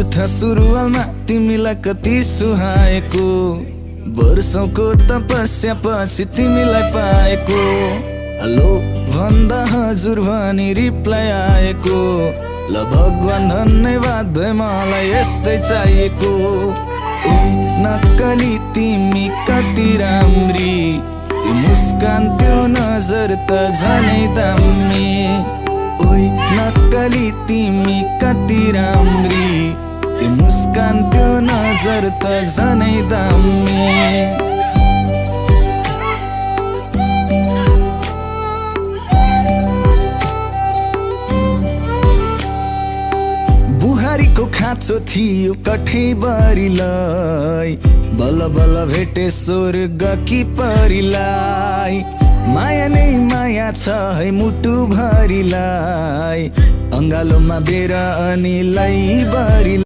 अर्थ सुरुवालमा तिमीलाई कति सुहाएको, वर्षौंको तपस्या पछि तिमीलाई पाएको। हेलो भन्दा हजुर भनी रिप्लाई आएको, ल भगवान धन्यवाद मलाई यस्तै चाहिएको। ओइ नक्कली तिमी कति राम्री, त्यो मुस्कान त्यो नजर त झनै दामी। ओइ नक्कली तिमी कति राम्री, त्यो मुस्कान त्यो नजर त झनै दामी। बुहारीको खाँचो थियो कठैबरीलाई, बल बल भेटे स्वर्ग कि परिलाई। माया नै माया छ है मुटु भरिलाई, अङ्गालोमा बेर अनि लैबरी।